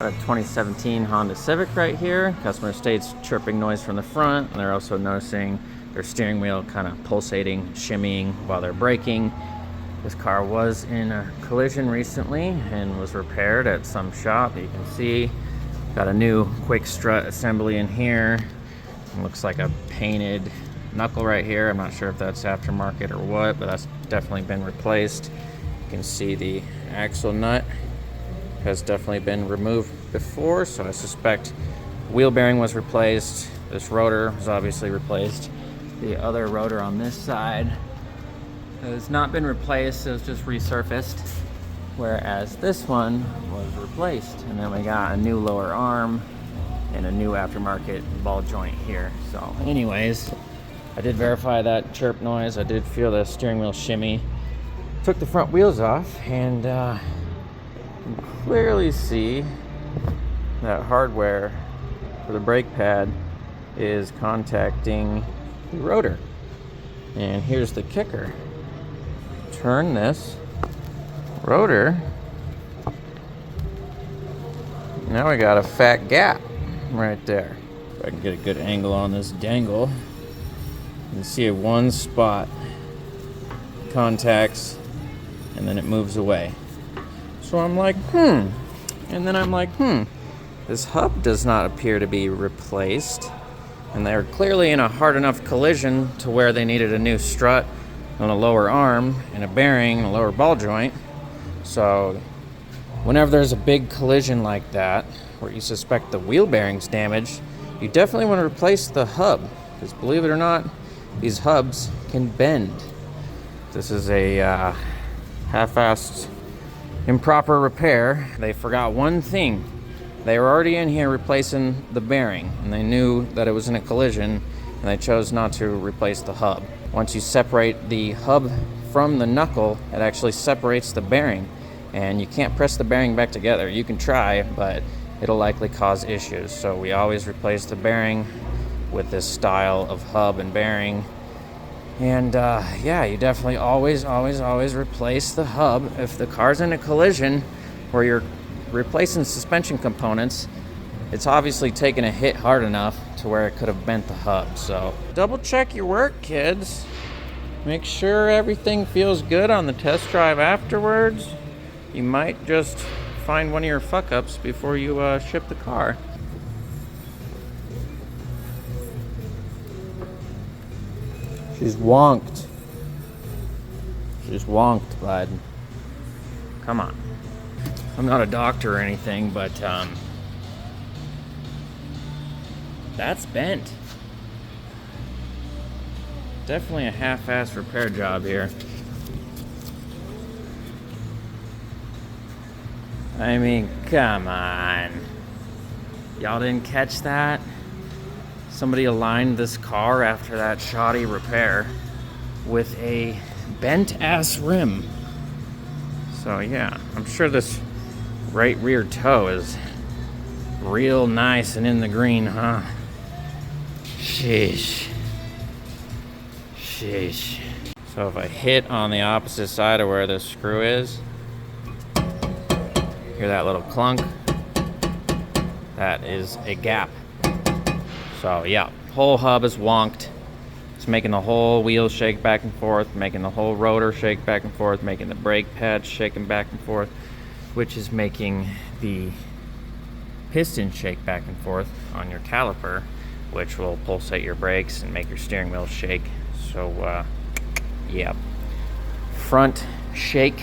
A 2017 Honda Civic right here. Customer states chirping noise from the front, and they're also noticing their steering wheel kind of pulsating, shimmying while they're braking. This car was in a collision recently and was repaired at some shop. You can see got a new quick strut assembly in here. It looks like a painted knuckle right here. I'm not sure if that's aftermarket or what, but that's definitely been replaced. You can see the axle nut has definitely been removed before, so I suspect wheel bearing was replaced. This rotor was obviously replaced. The other rotor on this side has not been replaced, it was just resurfaced, whereas this one was replaced. And then we got a new lower arm and a new aftermarket ball joint here. So anyways, I did verify that chirp noise. I did feel the steering wheel shimmy. Took the front wheels off, and clearly see that hardware for the brake pad is contacting the rotor. And here's the kicker. Turn this rotor. Now we got a fat gap right there. If I can get a good angle on this dangle, you can see one spot contacts and then it moves away. So I'm like, and then I'm like, this hub does not appear to be replaced. And they're clearly in a hard enough collision to where they needed a new strut on a lower arm and a bearing and a lower ball joint. So whenever there's a big collision like that, where you suspect the wheel bearing's damaged, you definitely want to replace the hub. Because believe it or not, these hubs can bend. This is a half-assed improper repair. They forgot one thing. They were already in here replacing the bearing, and they knew that it was in a collision, and they chose not to replace the hub. Once you separate the hub from the knuckle, it actually separates the bearing, and you can't press the bearing back together. You can try, but it'll likely cause issues. So we always replace the bearing with this style of hub and bearing. And yeah, you definitely always replace the hub. If the car's in a collision where you're replacing suspension components, it's obviously taken a hit hard enough to where it could have bent the hub. So double check your work, kids. Make sure everything feels good on the test drive afterwards. You might just find one of your fuck-ups before you ship the car. She's wonked. She's wonked, bud. Come on. I'm not a doctor or anything, but that's bent. Definitely a half-assed repair job here. I mean, come on. Y'all didn't catch that? Somebody aligned this car after that shoddy repair with a bent-ass rim. So yeah, I'm sure this right rear toe is real nice and in the green, huh? Sheesh. Sheesh. So if I hit on the opposite side of where the screw is, hear that little clunk? That is a gap. So yeah, whole hub is wonked. It's making the whole wheel shake back and forth, making the whole rotor shake back and forth, making the brake pad shaking back and forth, which is making the piston shake back and forth on your caliper, which will pulsate your brakes and make your steering wheel shake. So yeah, front shake,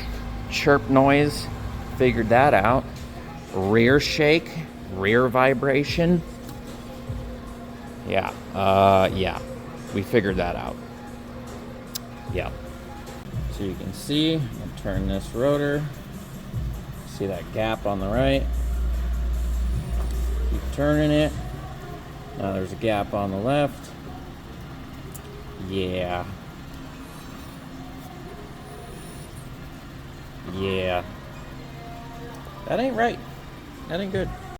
chirp noise, figured that out. Rear shake, rear vibration. Yeah, we figured that out. Yeah. So you can see, I'll turn this rotor. See that gap on the right? Keep turning it. Now there's a gap on the left. Yeah. Yeah. That ain't right. That ain't good.